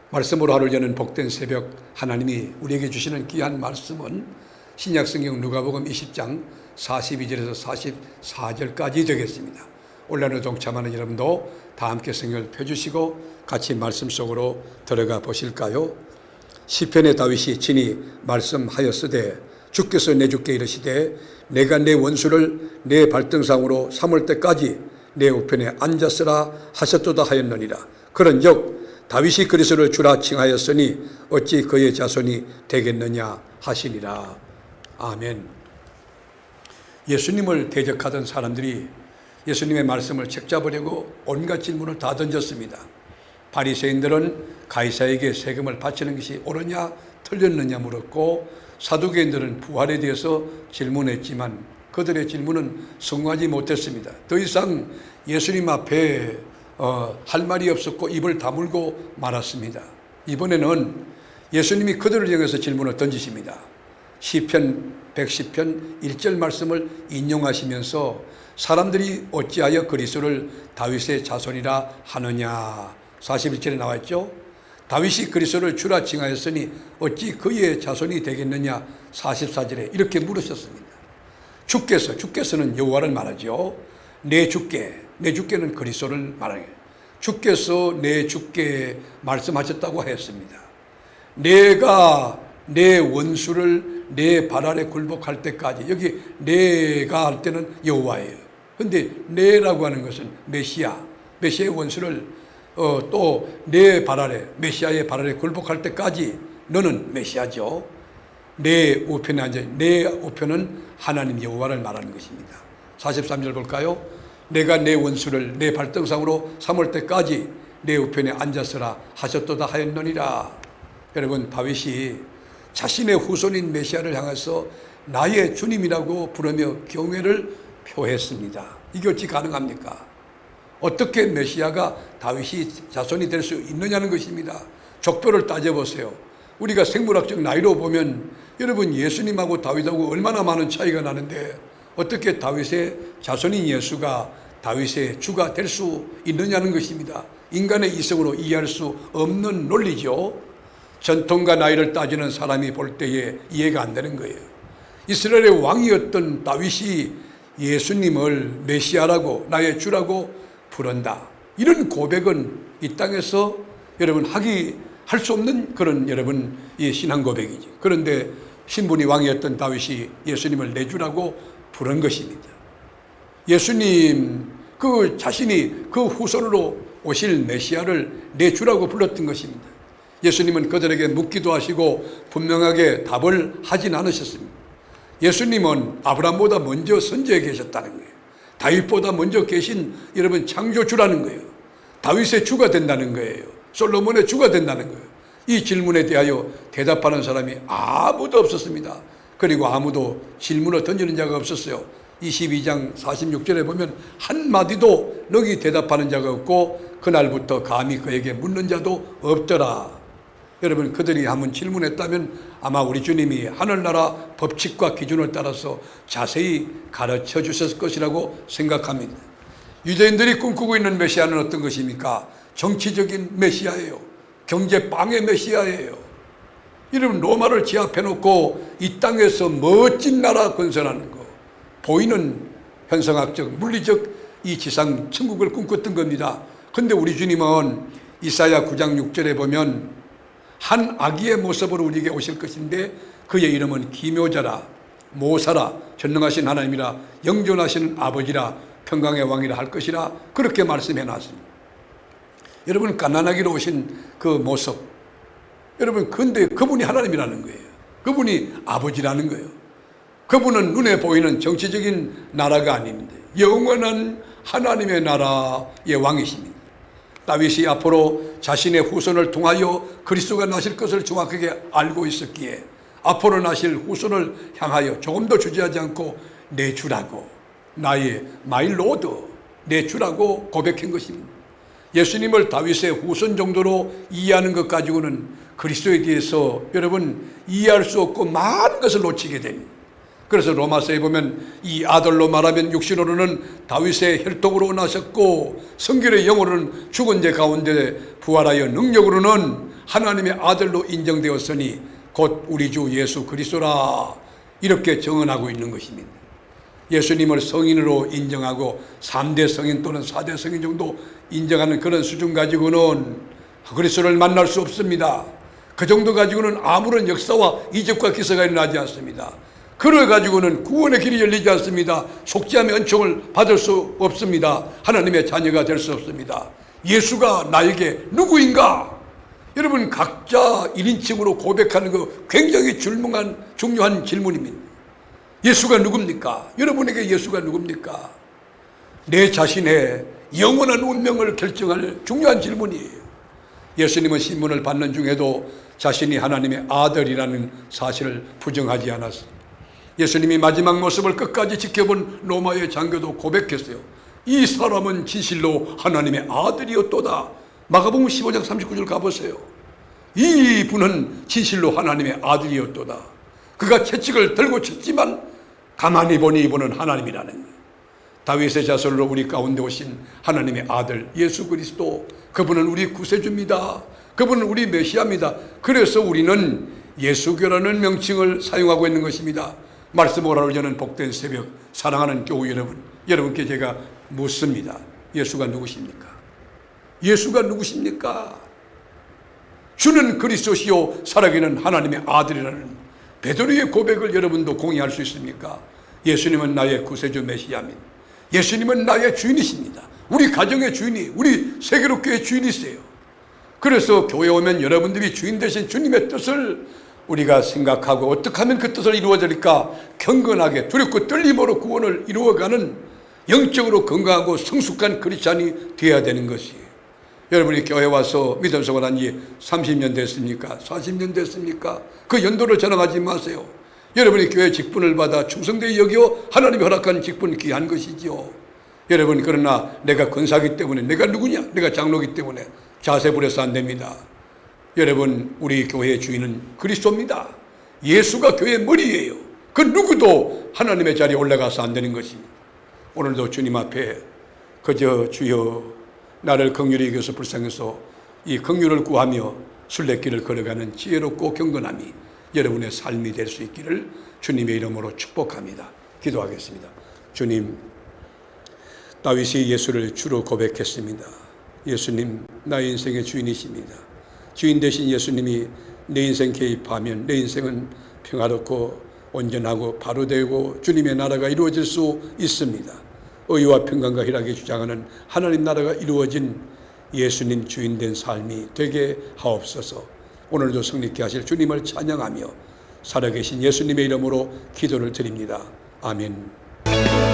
말씀으로 하루를 여는 복된 새벽, 하나님이 우리에게 주시는 귀한 말씀은 신약성경 누가복음 20장 42절에서 44절까지 되겠습니다. 온라인으로 동참하는 여러분도 다 함께 성경을 펴주시고 같이 말씀 속으로 들어가 보실까요? 시편의 다윗이 친히 말씀하였으되 주께서 내 주께 이르시되 내가 내 원수를 내 발등상으로 삼을 때까지 내 우편에 앉았으라 하셨도다 하였느니라. 그런즉 다윗이 그리스도를 주라 칭하였으니 어찌 그의 자손이 되겠느냐 하시니라. 아멘. 예수님을 대적하던 사람들이 예수님의 말씀을 책잡으려고 온갖 질문을 다 던졌습니다. 바리새인들은 가이사에게 세금을 바치는 것이 옳으냐 틀렸느냐 물었고, 사두개인들은 부활에 대해서 질문했지만 그들의 질문은 성공하지 못했습니다. 더 이상 예수님 앞에 할 말이 없었고 입을 다물고 말았습니다. 이번에는 예수님이 그들을 향해서 질문을 던지십니다. 시편 110편 1절 말씀을 인용하시면서 사람들이 어찌하여 그리스도를 다윗의 자손이라 하느냐. 41절에 나와 있죠. 다윗이 그리스도를 주라 칭하였으니 어찌 그의 자손이 되겠느냐. 44절에 이렇게 물으셨습니다. 주께서는 여호와를 말하죠. 내 주께는 그리스도를 말하게. 주께서 내 주께 말씀하셨다고 했습니다. 내가 내 원수를 내 발 아래 굴복할 때까지, 여기 내가 할 때는 여호와예요. 그런데 내라고 하는 것은 메시아의 원수를 또 내 발 아래, 메시아의 발 아래 굴복할 때까지 너는 메시아죠. 내 우편에 앉아, 내 우편은 하나님 여호와를 말하는 것입니다. 43절 볼까요? 내가 내 원수를 내 발등상으로 삼을 때까지 내 우편에 앉았으라 하셨도다 하였느니라. 여러분, 다윗이 자신의 후손인 메시아를 향해서 나의 주님이라고 부르며 경외를 표했습니다. 이게 어찌 가능합니까? 어떻게 메시아가 다윗이 자손이 될 수 있느냐는 것입니다. 족보를 따져보세요. 우리가 생물학적 나이로 보면 여러분, 예수님하고 다윗하고 얼마나 많은 차이가 나는데 어떻게 다윗의 자손인 예수가 다윗의 주가 될 수 있느냐는 것입니다. 인간의 이성으로 이해할 수 없는 논리죠. 전통과 나이를 따지는 사람이 볼 때에 이해가 안 되는 거예요. 이스라엘의 왕이었던 다윗이 예수님을 메시아라고, 나의 주라고 부른다. 이런 고백은 이 땅에서 여러분 할 수 없는 그런 여러분 이 신앙 고백이지. 그런데 신분이 왕이었던 다윗이 예수님을 내 주라고 부른 것입니다. 예수님 자신이 그 후손으로 오실 메시아를 내 주라고 불렀던 것입니다. 예수님은 그들에게 묻기도 하시고 분명하게 답을 하진 않으셨습니다. 예수님은 아브라함보다 먼저 선지에 계셨다는 거예요. 다윗보다 먼저 계신 여러분 창조주라는 거예요. 다윗의 주가 된다는 거예요. 솔로몬의 주가 된다는 거예요. 이 질문에 대하여 대답하는 사람이 아무도 없었습니다. 그리고 아무도 질문을 던지는 자가 없었어요. 22장 46절에 보면 한마디도 너기 대답하는 자가 없고 그날부터 감히 그에게 묻는 자도 없더라. 여러분, 그들이 한번 질문했다면 아마 우리 주님이 하늘나라 법칙과 기준을 따라서 자세히 가르쳐 주셨을 것이라고 생각합니다. 유대인들이 꿈꾸고 있는 메시아는 어떤 것입니까? 정치적인 메시아예요. 경제빵의 메시아예요. 여러분, 로마를 제압해놓고 이 땅에서 멋진 나라 건설하는 거, 보이는 현상학적, 물리적 이 지상 천국을 꿈꿨던 겁니다. 그런데 우리 주님은 이사야 9장 6절에 보면 한 아기의 모습으로 우리에게 오실 것인데 그의 이름은 기묘자라, 모사라, 전능하신 하나님이라, 영존하시는 아버지라, 평강의 왕이라 할 것이라, 그렇게 말씀해 놨습니다. 여러분, 갓난아기로 오신 그 모습, 여러분, 근데 그분이 하나님이라는 거예요. 그분이 아버지라는 거예요. 그분은 눈에 보이는 정치적인 나라가 아닙니다. 영원한 하나님의 나라의 왕이십니다. 다윗이 앞으로 자신의 후손을 통하여 그리스도가 나실 것을 정확하게 알고 있었기에 앞으로 나실 후손을 향하여 조금 더 주저하지 않고 내 주라고, 나의 마이 로드, 내 주라고 고백한 것입니다. 예수님을 다윗의 후손 정도로 이해하는 것 가지고는 그리스도에 대해서 여러분 이해할 수 없고 많은 것을 놓치게 됩니다. 그래서 로마서에 보면 이 아들로 말하면 육신으로는 다윗의 혈통으로 나셨고 성결의 영으로는 죽은 자 가운데 부활하여 능력으로는 하나님의 아들로 인정되었으니 곧 우리 주 예수 그리스도라, 이렇게 정언하고 있는 것입니다. 예수님을 성인으로 인정하고 3대 성인 또는 4대 성인 정도 인정하는 그런 수준 가지고는 그리스도를 만날 수 없습니다. 그 정도 가지고는 아무런 역사와 이적과 기사가 일어나지 않습니다. 그걸 가지고는 구원의 길이 열리지 않습니다. 속죄함의 은총을 받을 수 없습니다. 하나님의 자녀가 될 수 없습니다. 예수가 나에게 누구인가? 여러분, 각자 1인칭으로 고백하는 거 굉장히 중요한 질문입니다. 예수가 누굽니까? 여러분에게 예수가 누굽니까? 내 자신의 영원한 운명을 결정할 중요한 질문이에요. 예수님은 신문을 받는 중에도 자신이 하나님의 아들이라는 사실을 부정하지 않았습니다. 예수님이 마지막 모습을 끝까지 지켜본 로마의 장교도 고백했어요. 이 사람은 진실로 하나님의 아들이었도다. 마가복음 15장 39절 가보세요. 이 분은 진실로 하나님의 아들이었도다. 그가 채찍을 들고 쳤지만 가만히 보니 이분은 하나님이라는 거예요. 다윗의 자손으로 우리 가운데 오신 하나님의 아들 예수 그리스도, 그분은 우리 구세주입니다. 그분은 우리 메시아입니다. 그래서 우리는 예수교라는 명칭을 사용하고 있는 것입니다. 말씀을 하러 저는 복된 새벽, 사랑하는 교우 여러분, 여러분께 제가 묻습니다. 예수가 누구십니까? 예수가 누구십니까? 주는 그리스도시요 살아계는 하나님의 아들이라는 베드로의 고백을 여러분도 공유할 수 있습니까? 예수님은 나의 구세주 메시아입니다. 예수님은 나의 주인이십니다. 우리 가정의 주인이, 우리 세계로교의 주인이세요. 그래서 교회 오면 여러분들이 주인 되신 주님의 뜻을 우리가 생각하고 어떻게 하면 그 뜻을 이루어질까 경건하게 두렵고 떨림으로 구원을 이루어가는 영적으로 건강하고 성숙한 크리스찬이 되어야 되는 것이에요. 여러분이 교회 와서 믿음 생활한 지 30년 됐습니까? 40년 됐습니까? 그 연도를 자랑하지 마세요. 여러분이 교회 직분을 받아 충성되게 여겨 하나님이 허락한 직분 귀한 것이지요. 여러분, 그러나 내가 권사기 때문에, 내가 누구냐? 내가 장로기 때문에 자세 부려서 안 됩니다. 여러분, 우리 교회의 주인은 그리스도입니다. 예수가 교회의 머리예요. 그 누구도 하나님의 자리에 올라가서 안 되는 것입니다. 오늘도 주님 앞에 그저 주여 나를 긍휼히 여겨서 불쌍해서 이 긍휼을 구하며 순례길을 걸어가는 지혜롭고 경건함이 여러분의 삶이 될 수 있기를 주님의 이름으로 축복합니다. 기도하겠습니다. 주님, 다윗이 예수를 주로 고백했습니다. 예수님, 나의 인생의 주인이십니다. 주인 되신 예수님이 내 인생 개입하면 내 인생은 평화롭고 온전하고 바로 되고 주님의 나라가 이루어질 수 있습니다. 의와 평강과 희락에 주장하는 하나님 나라가 이루어진 예수님 주인된 삶이 되게 하옵소서. 오늘도 성립케 하실 주님을 찬양하며 살아계신 예수님의 이름으로 기도를 드립니다. 아멘.